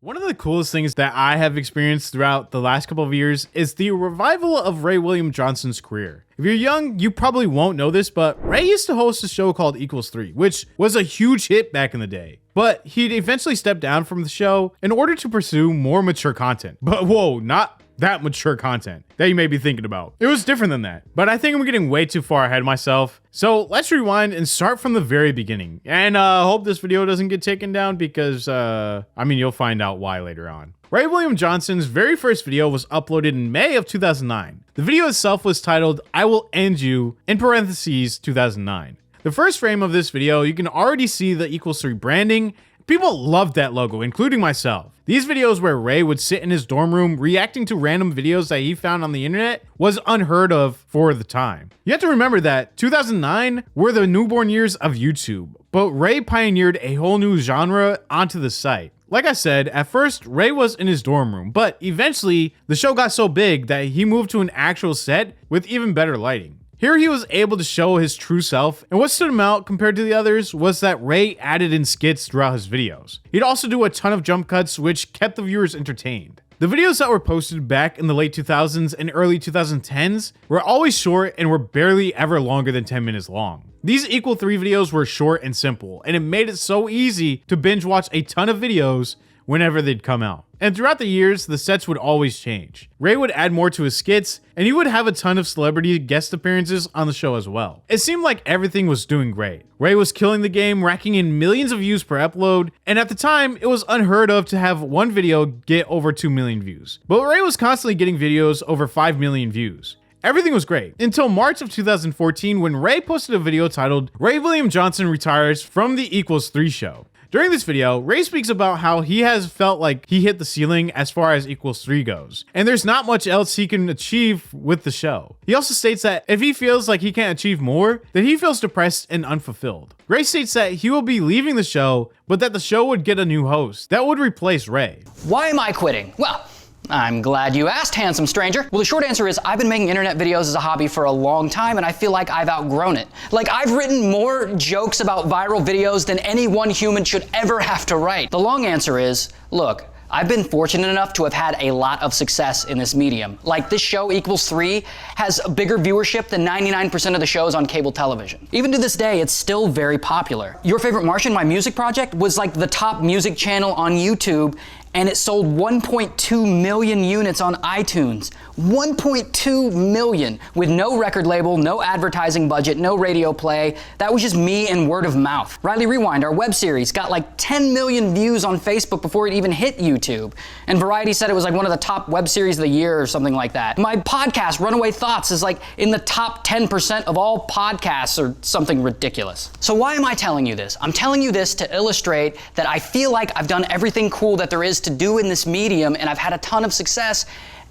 One of the coolest things that I have experienced throughout the last couple of years is the revival of Ray William Johnson's career. If you're young, you probably won't know this, but Ray used to host a show called =3, which was a huge hit back in the day. But he'd eventually step down from the show in order to pursue more mature content. But whoa, not that mature content that you may be thinking about. It was different than that. But I think I'm getting way too far ahead of myself. So let's rewind and start from the very beginning. And hope this video doesn't get taken down because, you'll find out why later on. Ray William Johnson's very first video was uploaded in May of 2009. The video itself was titled, "I Will End You," in parentheses, 2009. The first frame of this video, you can already see the =3 branding. People loved that logo, including myself. These videos where Ray would sit in his dorm room reacting to random videos that he found on the internet was unheard of for the time. You have to remember that 2009 were the newborn years of YouTube, but Ray pioneered a whole new genre onto the site. Like I said, at first, Ray was in his dorm room, but eventually the show got so big that he moved to an actual set with even better lighting. Here he was able to show his true self, and what stood him out compared to the others was that Ray added in skits throughout his videos. He'd also do a ton of jump cuts, which kept the viewers entertained. The videos that were posted back in the late 2000s and early 2010s were always short and were barely ever longer than 10 minutes long. These =3 videos were short and simple, and it made it so easy to binge watch a ton of videos whenever they'd come out. And throughout the years, the sets would always change. Ray would add more to his skits, and he would have a ton of celebrity guest appearances on the show as well. It seemed like everything was doing great. Ray was killing the game, racking in millions of views per upload, and at the time, it was unheard of to have one video get over 2 million views. But Ray was constantly getting videos over 5 million views. Everything was great until March of 2014 when Ray posted a video titled, "Ray William Johnson Retires from the =3 Show." During this video, Ray speaks about how he has felt like he hit the ceiling as far as =3 goes, and there's not much else he can achieve with the show. He also states that if he feels like he can't achieve more, then he feels depressed and unfulfilled. Ray states that he will be leaving the show, but that the show would get a new host that would replace Ray. Why am I quitting? Well, I'm glad you asked, handsome stranger. Well, the short answer is I've been making internet videos as a hobby for a long time, and I feel like I've outgrown it. Like, I've written more jokes about viral videos than any one human should ever have to write. The long answer is, look, I've been fortunate enough to have had a lot of success in this medium. Like, this show =3 has a bigger viewership than 99% of the shows on cable television. Even to this day, it's still very popular. Your Favorite Martian, my music project, was like the top music channel on YouTube, and it sold 1.2 million units on iTunes. 1.2 million with no record label, no advertising budget, no radio play. That was just me and word of mouth. Riley Rewind, our web series, got like 10 million views on Facebook before it even hit YouTube. And Variety said it was like one of the top web series of the year or something like that. My podcast, Runaway Thoughts, is like in the top 10% of all podcasts or something ridiculous. So why am I telling you this? I'm telling you this to illustrate that I feel like I've done everything cool that there is to do in this medium, and I've had a ton of success,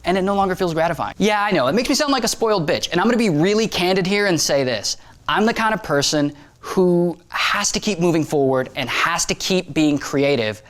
and it no longer feels gratifying. Yeah, I know, it makes me sound like a spoiled bitch, and I'm gonna be really candid here and say this. I'm the kind of person who has to keep moving forward and has to keep being creative,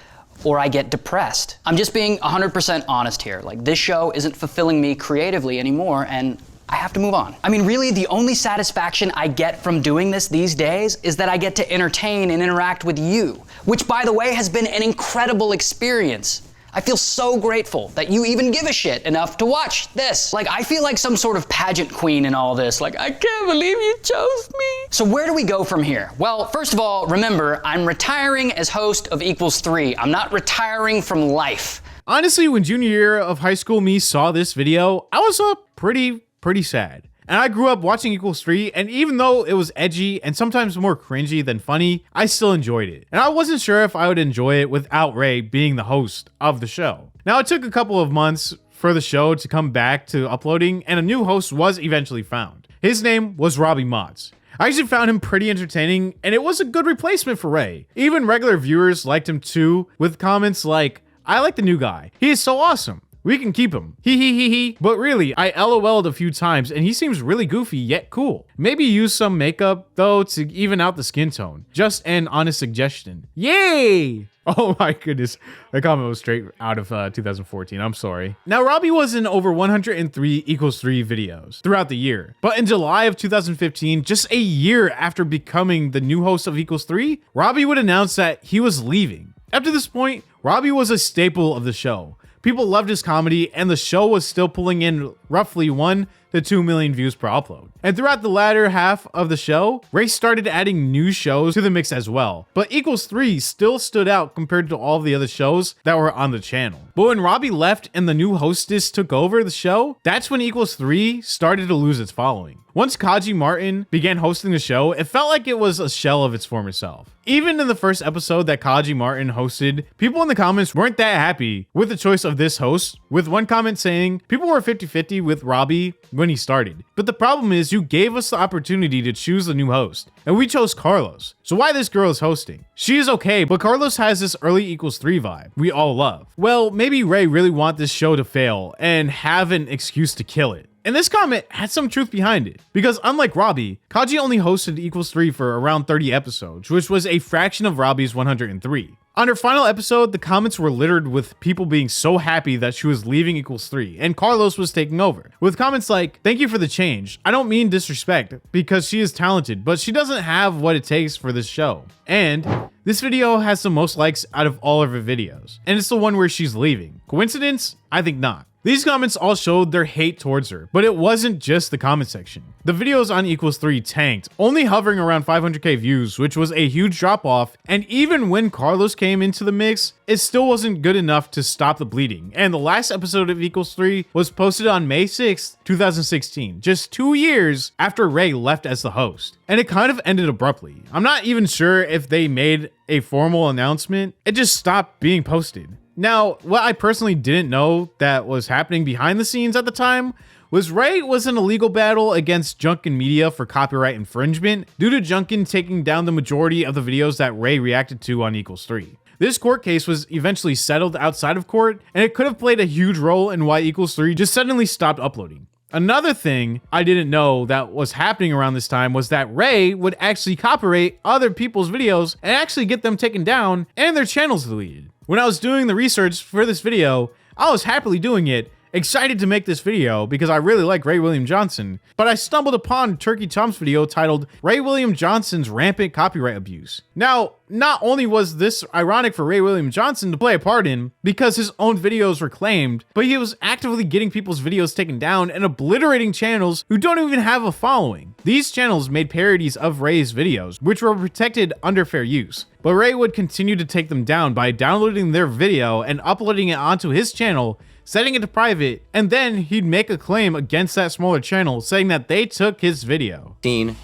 or I get depressed. I'm just being 100% honest here. Like, this show isn't fulfilling me creatively anymore, and I have to move on. I mean, really, the only satisfaction I get from doing this these days is that I get to entertain and interact with you, which, by the way, has been an incredible experience. I feel so grateful that you even give a shit enough to watch this. Like, I feel like some sort of pageant queen in all this. Like, I can't believe you chose me. So where do we go from here? Well, first of all, remember, I'm retiring as host of =3. I'm not retiring from life. Honestly, when junior year of high school me saw this video, I was pretty sad. And I grew up watching =3, and even though it was edgy and sometimes more cringy than funny, I still enjoyed it. And I wasn't sure if I would enjoy it without Ray being the host of the show. Now, it took a couple of months for the show to come back to uploading, and a new host was eventually found. His name was Robbie Motz. I actually found him pretty entertaining, and it was a good replacement for Ray. Even regular viewers liked him too, with comments like, "I like the new guy. He is so awesome. We can keep him. He. But really, I LOL'd a few times and he seems really goofy yet cool. Maybe use some makeup though to even out the skin tone. Just an honest suggestion. Yay! Oh my goodness. That comment was straight out of 2014. I'm sorry. Now, Robbie was in over 103 =3 videos throughout the year. But in July of 2015, just a year after becoming the new host of =3, Robbie would announce that he was leaving. Up to this point, Robbie was a staple of the show. People loved his comedy, and the show was still pulling in roughly 1 to 2 million views per upload. And throughout the latter half of the show, Ray started adding new shows to the mix as well. But Equals 3 still stood out compared to all the other shows that were on the channel. But when Robbie left and the new hostess took over the show, that's when Equals 3 started to lose its following. Once Kaji Martin began hosting the show, it felt like it was a shell of its former self. Even in the first episode that Kaji Martin hosted, people in the comments weren't that happy with the choice of this host, with one comment saying people were 50-50 with Robbie when he started. But the problem is you gave us the opportunity to choose the new host, and we chose Carlos. So why this girl is hosting? She is okay, but Carlos has this early Equals 3 vibe we all love. Well, maybe Ray really want this show to fail and have an excuse to kill it. And this comment had some truth behind it, because unlike Robbie, Kaji only hosted Equals 3 for around 30 episodes, which was a fraction of Robbie's 103. On her final episode, the comments were littered with people being so happy that she was leaving Equals 3, and Carlos was taking over, with comments like, "Thank you for the change. I don't mean disrespect, because she is talented, but she doesn't have what it takes for this show." And this video has the most likes out of all of her videos, and it's the one where she's leaving. Coincidence? I think not. These comments all showed their hate towards her, but it wasn't just the comment section. The videos on Equals 3 tanked, only hovering around 500k views, which was a huge drop off, and even when Carlos came into the mix, it still wasn't good enough to stop the bleeding. And the last episode of Equals 3 was posted on May 6th, 2016, just 2 years after Ray left as the host. And it kind of ended abruptly. I'm not even sure if they made a formal announcement, it just stopped being posted. Now, what I personally didn't know that was happening behind the scenes at the time was Ray was in a legal battle against Junkin Media for copyright infringement due to Junkin taking down the majority of the videos that Ray reacted to on Equals 3. This court case was eventually settled outside of court, and it could have played a huge role in why Equals 3 just suddenly stopped uploading. Another thing I didn't know that was happening around this time was that Ray would actually copyright other people's videos and actually get them taken down and their channels deleted. When I was doing the research for this video, I was happily doing it, excited to make this video because I really like Ray William Johnson, but I stumbled upon Turkey Tom's video titled Ray William Johnson's Rampant Copyright Abuse. Now, not only was this ironic for Ray William Johnson to play a part in because his own videos were claimed, but he was actively getting people's videos taken down and obliterating channels who don't even have a following. These channels made parodies of Ray's videos, which were protected under fair use. But Ray would continue to take them down by downloading their video and uploading it onto his channel, setting it to private, and then he'd make a claim against that smaller channel saying that they took his video.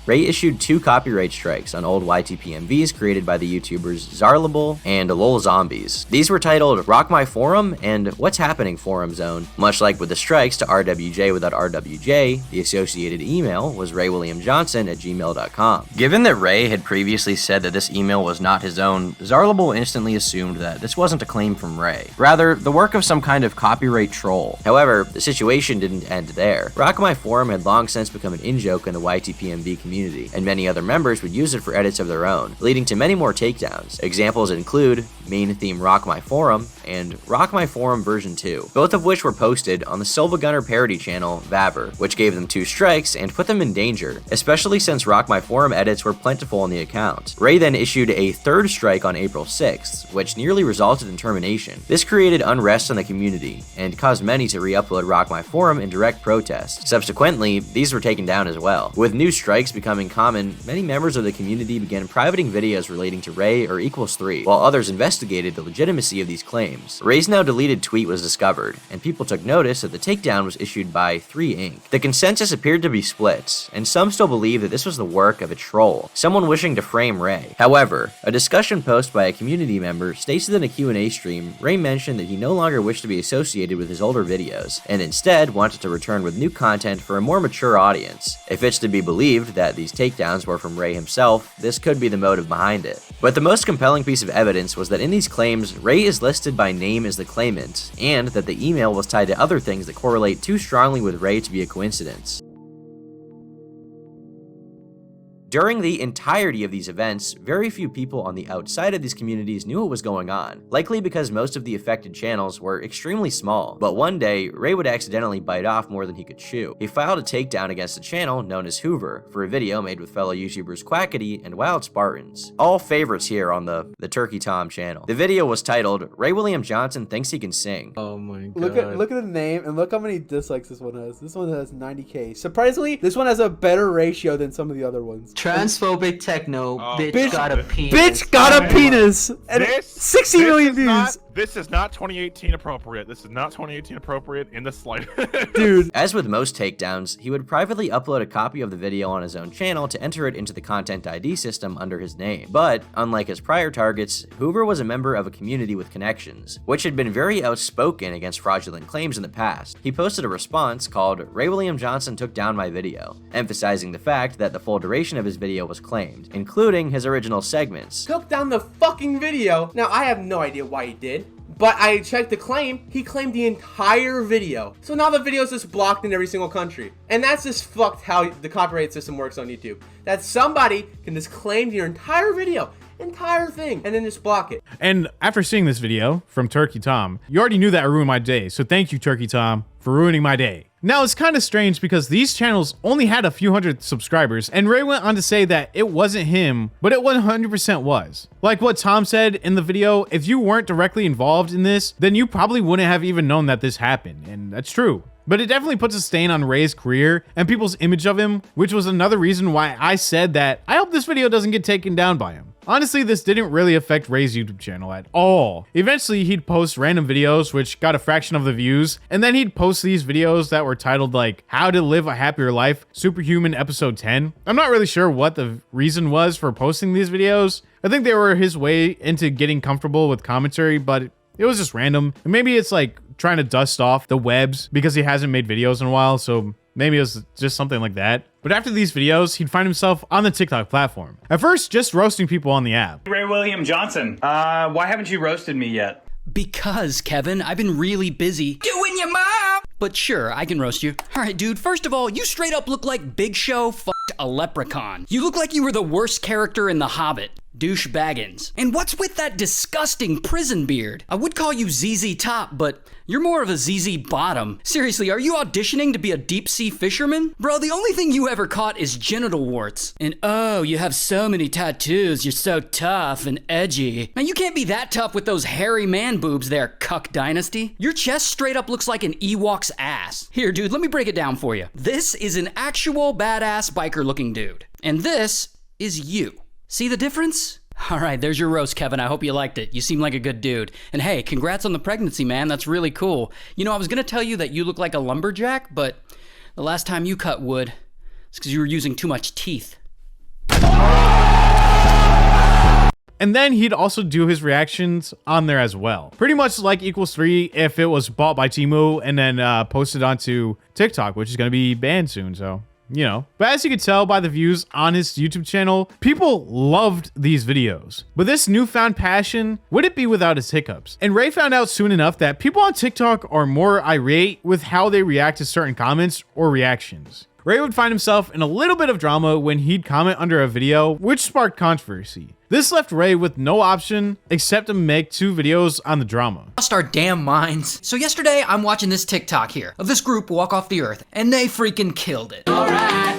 Ray issued 2 copyright strikes on old YTPMVs created by the YouTubers Zarlable and Lol Zombies. These were titled Rock My Forum and What's Happening Forum Zone. Much like with the strikes to RWJ without RWJ, the associated email was raywilliamjohnson@gmail.com. Given that Ray had previously said that this email was not his own, Zarlable instantly assumed that this wasn't a claim from Ray, rather the work of some kind of copyright troll. However, the situation didn't end there. Rock My Forum had long since become an in-joke in the YTPMV community, and many other members would use it for edits of their own, leading to many more takedowns. Examples include main theme Rock My Forum and Rock My Forum version 2, both of which were posted on the Silva Gunner parody channel Vavr, which gave them 2 strikes and put them in danger, especially since Rock My Forum edits were plentiful on the account. Ray then issued a 3rd strike on April 6th, which nearly resulted in termination. This created unrest in the community and caused many to re-upload Rock My Forum in direct protest. Subsequently, these were taken down as well. With new strikes becoming common, many members of the community began privating videos relating to Ray or Equals 3, while others investigated the legitimacy of these claims. Ray's now deleted tweet was discovered, and people took notice that the takedown was issued by 3 Inc. The consensus appeared to be split, and some still believe that this was the work of a troll, someone wishing to frame Ray. However, a discussion post by a community member states that in a Q&A stream, Ray mentioned that he no longer wished to be associated with his older videos, and instead wanted to return with new content for a more mature audience. If it's to be believed that these takedowns were from Ray himself, this could be the motive behind it. But the most compelling piece of evidence was that in these claims, Ray is listed by name as the claimant, and that the email was tied to other things that correlate too strongly with Ray to be a coincidence. During the entirety of these events, very few people on the outside of these communities knew what was going on, likely because most of the affected channels were extremely small. But one day, Ray would accidentally bite off more than he could chew. He filed a takedown against a channel known as Hoover for a video made with fellow YouTubers Quackity and Wild Spartans, all favorites here on the Turkey Tom channel. The video was titled, Ray William Johnson Thinks He Can Sing. Oh my god. Look at the name and look how many dislikes this one has. This one has 90K. Surprisingly, this one has a better ratio than some of the other ones. Transphobic techno, bitch got a penis. Bitch got a penis! And This- 60 million views! This is not 2018 appropriate. This is not 2018 appropriate in the slightest. Dude. As with most takedowns, he would privately upload a copy of the video on his own channel to enter it into the Content ID system under his name. But, unlike his prior targets, Hoover was a member of a community with connections, which had been very outspoken against fraudulent claims in the past. He posted a response called, Ray William Johnson took down my video, emphasizing the fact that the full duration of his video was claimed, including his original segments. Took down the fucking video. Now, I have no idea why he did, but I checked the claim. He claimed the entire video. So now the video is just blocked in every single country. And that's just fucked how the copyright system works on YouTube. That somebody can just claim your entire video, entire thing, and then just block it. And after seeing this video from Turkey Tom, you already knew that I ruined my day. So thank you, Turkey Tom, for ruining my day. Now, it's kind of strange because these channels only had a few hundred subscribers, and Ray went on to say that it wasn't him, but it 100% was. Like what Tom said in the video, if you weren't directly involved in this, then you probably wouldn't have even known that this happened, and that's true. But it definitely puts a stain on Ray's career and people's image of him, which was another reason why I said that I hope this video doesn't get taken down by him. Honestly, this didn't really affect Ray's YouTube channel at all. Eventually, he'd post random videos, which got a fraction of the views, and then he'd post these videos that were titled like, How to Live a Happier Life, Superhuman Episode 10. I'm not really sure what the reason was for posting these videos. I think they were his way into getting comfortable with commentary, but it was just random. And maybe it's like trying to dust off the webs because he hasn't made videos in a while, so maybe it was just something like that. But after these videos, he'd find himself on the TikTok platform. At first, just roasting people on the app. Ray William Johnson, why haven't you roasted me yet? Because, Kevin, I've been really busy doing your mom. But sure, I can roast you. All right, dude, first of all, you straight up look like Big Show fucked a leprechaun. You look like you were the worst character in The Hobbit. Douche Baggins. And what's with that disgusting prison beard? I would call you ZZ Top, but you're more of a ZZ Bottom. Seriously, are you auditioning to be a deep sea fisherman? Bro, the only thing you ever caught is genital warts. And oh, you have so many tattoos, you're so tough and edgy. Now you can't be that tough with those hairy man boobs there, Cuck Dynasty. Your chest straight up looks like an Ewok's ass. Here, dude, let me break it down for you. This is an actual badass biker looking dude. And this is you. See the difference? All right, there's your roast, Kevin. I hope you liked it. You seem like a good dude. And hey, congrats on the pregnancy, man. That's really cool. You know, I was gonna tell you that you look like a lumberjack, but the last time you cut wood, it's because you were using too much teeth. And then he'd also do his reactions on there as well. Pretty much like Equals 3 if it was bought by Temu and then posted onto TikTok, which is gonna be banned soon, so you know. But as you could tell by the views on his YouTube channel, people loved these videos. But this newfound passion wouldn't be without its hiccups. And Ray found out soon enough that people on TikTok are more irate with how they react to certain comments or reactions. Ray would find himself in a little bit of drama when he'd comment under a video, which sparked controversy. This left Ray with no option except to make 2 videos on the drama. Lost our damn minds. So yesterday, I'm watching this TikTok here of this group walk off the earth, and they freaking killed it. All right.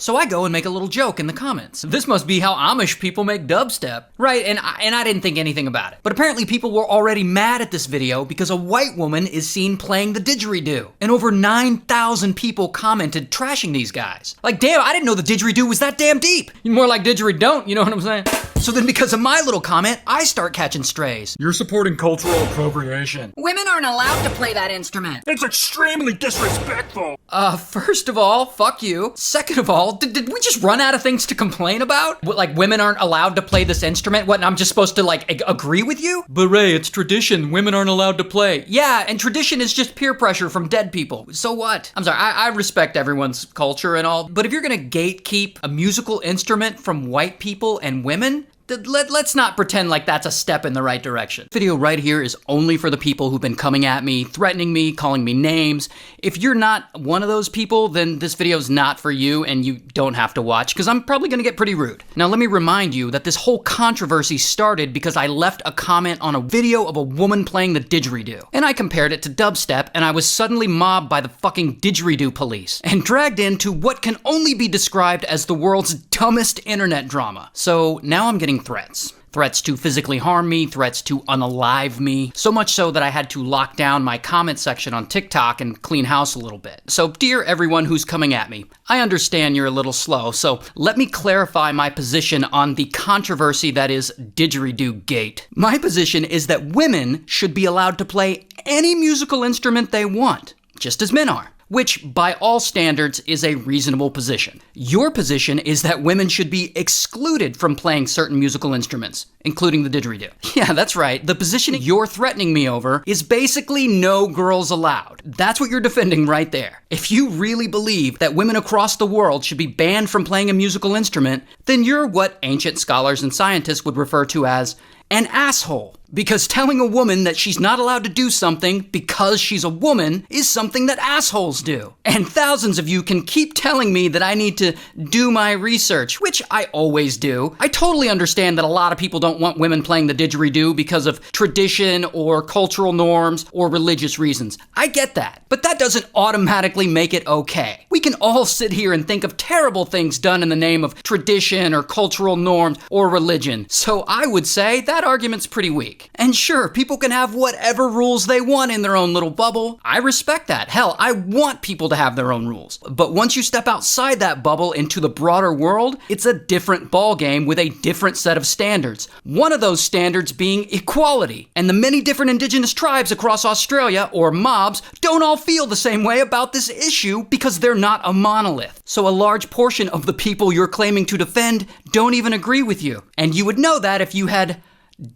So I go and make a little joke in the comments. This must be how Amish people make dubstep. Right, and I didn't think anything about it. But apparently people were already mad at this video because a white woman is seen playing the didgeridoo. And over 9,000 people commented trashing these guys. Like, damn, I didn't know the didgeridoo was that damn deep. More like didgeridoo, you know what I'm saying? So then because of my little comment, I start catching strays. You're supporting cultural appropriation. Women aren't allowed to play that instrument. It's extremely disrespectful. First of all, fuck you. Second of all, did we just run out of things to complain about? What, like women aren't allowed to play this instrument? What, and I'm just supposed to like agree with you? But Ray, it's tradition. Women aren't allowed to play. Yeah, and tradition is just peer pressure from dead people. So what? I'm sorry, I respect everyone's culture and all, but if you're gonna gatekeep a musical instrument from white people and women, Let's not pretend like that's a step in the right direction. Video right here is only for the people who've been coming at me, threatening me, calling me names. If you're not one of those people, then this video is not for you and you don't have to watch, because I'm probably gonna get pretty rude. Now let me remind you that this whole controversy started because I left a comment on a video of a woman playing the didgeridoo. And I compared it to dubstep, and I was suddenly mobbed by the fucking didgeridoo police and dragged into what can only be described as the world's dumbest internet drama. So now I'm getting threats. Threats to physically harm me, threats to unalive me, so much so that I had to lock down my comment section on TikTok and clean house a little bit. So dear everyone who's coming at me, I understand you're a little slow, so let me clarify my position on the controversy that is Didgeridoo Gate. My position is that women should be allowed to play any musical instrument they want, just as men are, which by all standards is a reasonable position. Your position is that women should be excluded from playing certain musical instruments, including the didgeridoo. Yeah, that's right. The position you're threatening me over is basically no girls allowed. That's what you're defending right there. If you really believe that women across the world should be banned from playing a musical instrument, then you're what ancient scholars and scientists would refer to as an asshole. Because telling a woman that she's not allowed to do something because she's a woman is something that assholes do. And thousands of you can keep telling me that I need to do my research, which I always do. I totally understand that a lot of people don't want women playing the didgeridoo because of tradition or cultural norms or religious reasons. I get that. But that doesn't automatically make it okay. We can all sit here and think of terrible things done in the name of tradition or cultural norms or religion. So I would say that argument's pretty weak. And sure, people can have whatever rules they want in their own little bubble. I respect that. Hell, I want people to have their own rules. But once you step outside that bubble into the broader world, it's a different ballgame with a different set of standards. One of those standards being equality. And the many different indigenous tribes across Australia, or mobs, don't all feel the same way about this issue because they're not a monolith. So a large portion of the people you're claiming to defend don't even agree with you. And you would know that if you had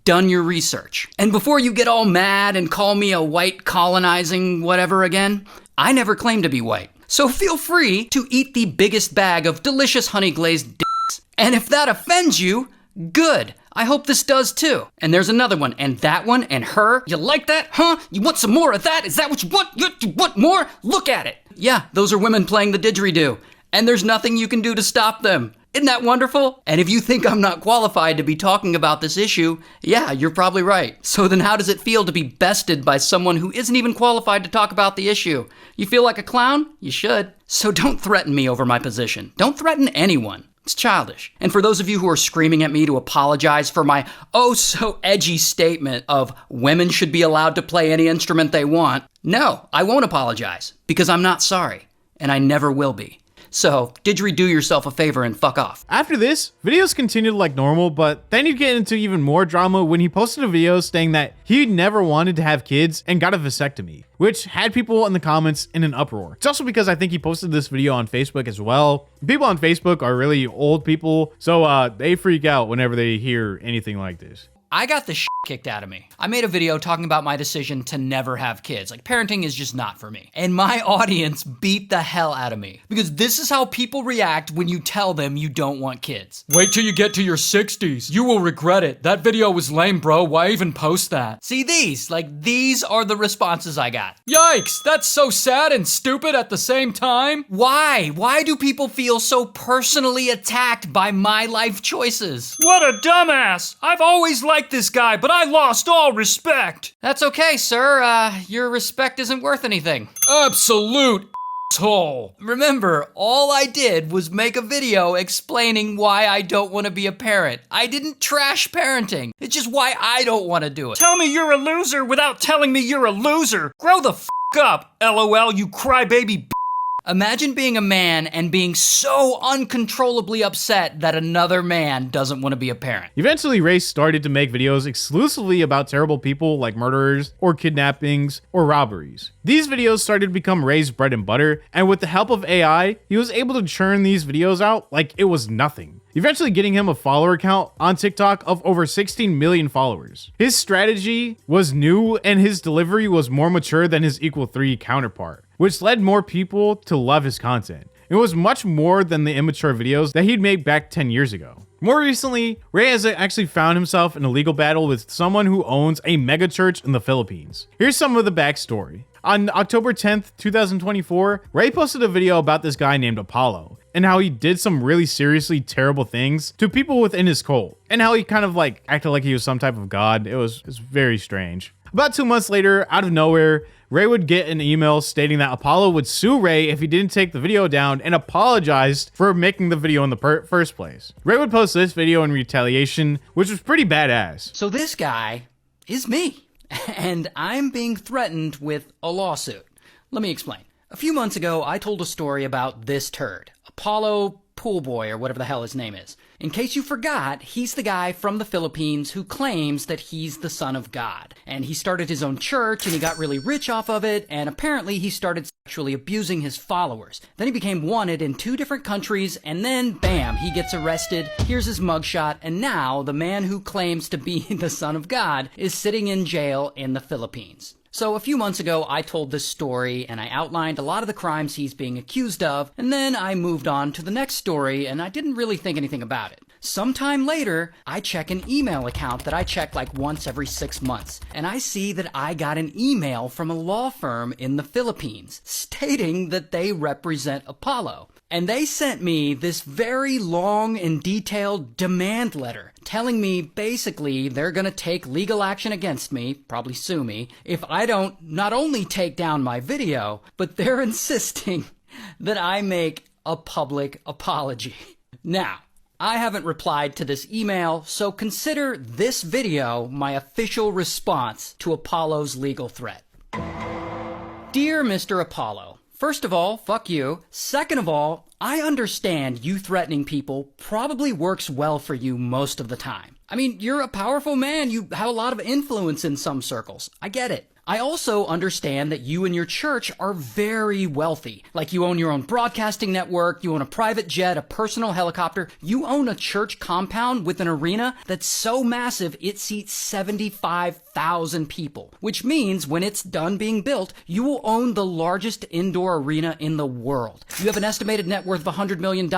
done your research. And before you get all mad and call me a white colonizing whatever again, I never claimed to be white. So feel free to eat the biggest bag of delicious honey glazed dicks. And if that offends you, good. I hope this does too. And there's another one, and that one, and her. You like that, huh? You want some more of that? Is that what you want? You want more? Look at it. Yeah, those are women playing the didgeridoo. And there's nothing you can do to stop them. Isn't that wonderful? And if you think I'm not qualified to be talking about this issue, yeah, you're probably right. So then how does it feel to be bested by someone who isn't even qualified to talk about the issue? You feel like a clown? You should. So don't threaten me over my position. Don't threaten anyone. It's childish. And for those of you who are screaming at me to apologize for my oh so edgy statement of women should be allowed to play any instrument they want, no, I won't apologize because I'm not sorry, and I never will be. So, didgeridoo yourself a favor and fuck off. After this, videos continued like normal, but then he'd get into even more drama when he posted a video saying that he never wanted to have kids and got a vasectomy, which had people in the comments in an uproar. It's also because I think he posted this video on Facebook as well. People on Facebook are really old people, so they freak out whenever they hear anything like this. I got the shit kicked out of me. I made a video talking about my decision to never have kids. Like, parenting is just not for me. And my audience beat the hell out of me. Because this is how people react when you tell them you don't want kids. Wait till you get to your 60s. You will regret it. That video was lame, bro. Why even post that? See these are the responses I got. Yikes, that's so sad and stupid at the same time. Why? Why do people feel so personally attacked by my life choices? What a dumbass. I've always liked this guy, but I lost all respect. That's okay, sir. Your respect isn't worth anything. Absolute asshole. Remember, all I did was make a video explaining why I don't want to be a parent. I didn't trash parenting. It's just why I don't want to do it. Tell me you're a loser without telling me you're a loser. Grow the f*** up, LOL, you crybaby. Imagine being a man and being so uncontrollably upset that another man doesn't want to be a parent. Eventually, Ray started to make videos exclusively about terrible people like murderers or kidnappings or robberies. These videos started to become Ray's bread and butter, and with the help of AI, he was able to churn these videos out like it was nothing, eventually getting him a follower count on TikTok of over 16 million followers. His strategy was new and his delivery was more mature than his Equal 3 counterpart, which led more people to love his content. It was much more than the immature videos that he'd made back 10 years ago. More recently, Ray has actually found himself in a legal battle with someone who owns a mega church in the Philippines. Here's some of the backstory. On October 10th, 2024, Ray posted a video about this guy named Apollo and how he did some really seriously terrible things to people within his cult and how he kind of like acted like he was some type of god. It was very strange. About 2 months later, out of nowhere, Ray would get an email stating that Apollo would sue Ray if he didn't take the video down and apologized for making the video in the first place. Ray would post this video in retaliation, which was pretty badass. So this guy is me. And I'm being threatened with a lawsuit. Let me explain. A few months ago, I told a story about this turd, Apollo Poolboy, or whatever the hell his name is. In case you forgot, he's the guy from the Philippines who claims that he's the son of God. And he started his own church, and he got really rich off of it, and apparently he started sexually abusing his followers. Then he became wanted in 2 different countries, and then, bam, he gets arrested. Here's his mugshot, and now the man who claims to be the son of God is sitting in jail in the Philippines. So a few months ago, I told this story, and I outlined a lot of the crimes he's being accused of, and then I moved on to the next story, and I didn't really think anything about it. Sometime later, I check an email account that I check like once every 6 months, and I see that I got an email from a law firm in the Philippines stating that they represent Apollo. And they sent me this very long and detailed demand letter telling me basically they're going to take legal action against me, probably sue me, if I don't not only take down my video, but they're insisting that I make a public apology. Now, I haven't replied to this email, so consider this video my official response to Apollo's legal threat. Dear Mr. Apollo, first of all, fuck you. Second of all, I understand you threatening people probably works well for you most of the time. I mean, you're a powerful man. You have a lot of influence in some circles. I get it. I also understand that you and your church are very wealthy. Like you own your own broadcasting network, you own a private jet, a personal helicopter. You own a church compound with an arena that's so massive it seats 75,000 people. Which means when it's done being built, you will own the largest indoor arena in the world. You have an estimated net worth of $100 million.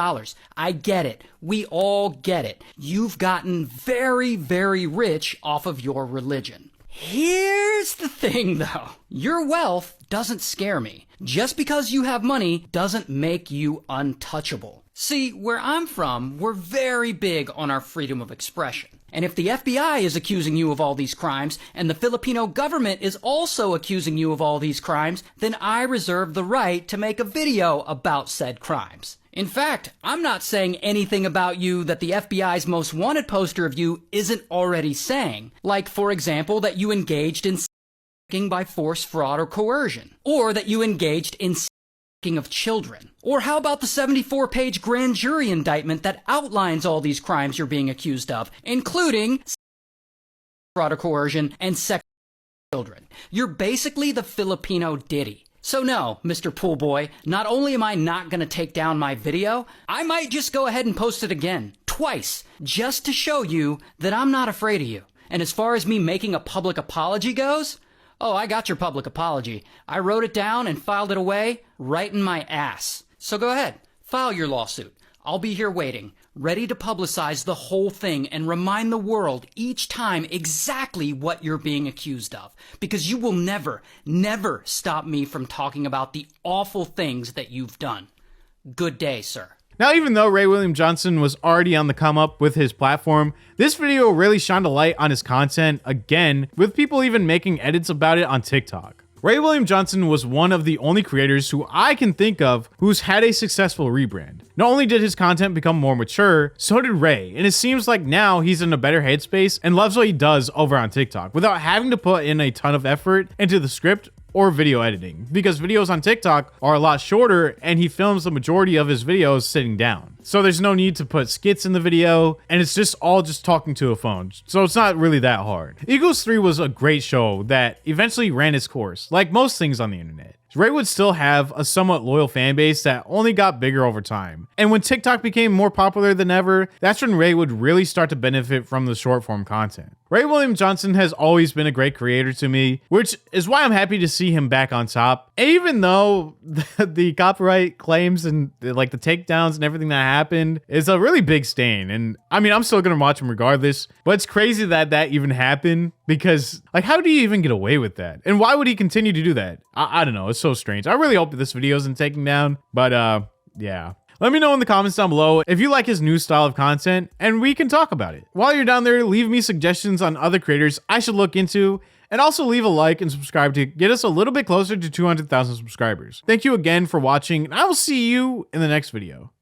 I get it. We all get it. You've gotten very, very rich off of your religion. Here's the thing, though. Your wealth doesn't scare me. Just because you have money doesn't make you untouchable. See, where I'm from, we're very big on our freedom of expression. And if the FBI is accusing you of all these crimes, and the Filipino government is also accusing you of all these crimes, then I reserve the right to make a video about said crimes. In fact, I'm not saying anything about you that the FBI's most wanted poster of you isn't already saying. Like, for example, that you engaged in stalking by force, fraud, or coercion. Or that you engaged in stalking of children. Or how about the 74-page grand jury indictment that outlines all these crimes you're being accused of, including fraud or coercion and sex of children. You're basically the Filipino Diddy. So no, Mr. Poolboy, not only am I not going to take down my video, I might just go ahead and post it again, twice, just to show you that I'm not afraid of you. And as far as me making a public apology goes, oh, I got your public apology. I wrote it down and filed it away right in my ass. So go ahead, file your lawsuit. I'll be here waiting, ready to publicize the whole thing and remind the world each time exactly what you're being accused of. Because you will never, never stop me from talking about the awful things that you've done. Good day, sir. Now, even though Ray William Johnson was already on the come up with his platform, this video really shined a light on his content again, with people even making edits about it on TikTok. Ray William Johnson was one of the only creators who I can think of who's had a successful rebrand. Not only did his content become more mature, so did Ray, and it seems like now he's in a better headspace and loves what he does over on TikTok without having to put in a ton of effort into the script or video editing, because videos on TikTok are a lot shorter and he films the majority of his videos sitting down. So there's no need to put skits in the video, and it's just all talking to a phone. So it's not really that hard. Equals 3 was a great show that eventually ran its course, like most things on the internet. Ray would still have a somewhat loyal fan base that only got bigger over time. And when TikTok became more popular than ever, that's when Ray would really start to benefit from the short form content. Ray William Johnson has always been a great creator to me, which is why I'm happy to see him back on top. Even though the copyright claims and like the takedowns and everything that happened is a really big stain. And I mean, I'm still gonna watch him regardless, but it's crazy that that even happened because like, how do you even get away with that? And why would he continue to do that? I don't know. It's so strange. I really hope that this video isn't taken down, but yeah. Let me know in the comments down below if you like his new style of content, and we can talk about it. While you're down there, leave me suggestions on other creators I should look into, and also leave a like and subscribe to get us a little bit closer to 200,000 subscribers. Thank you again for watching, and I will see you in the next video.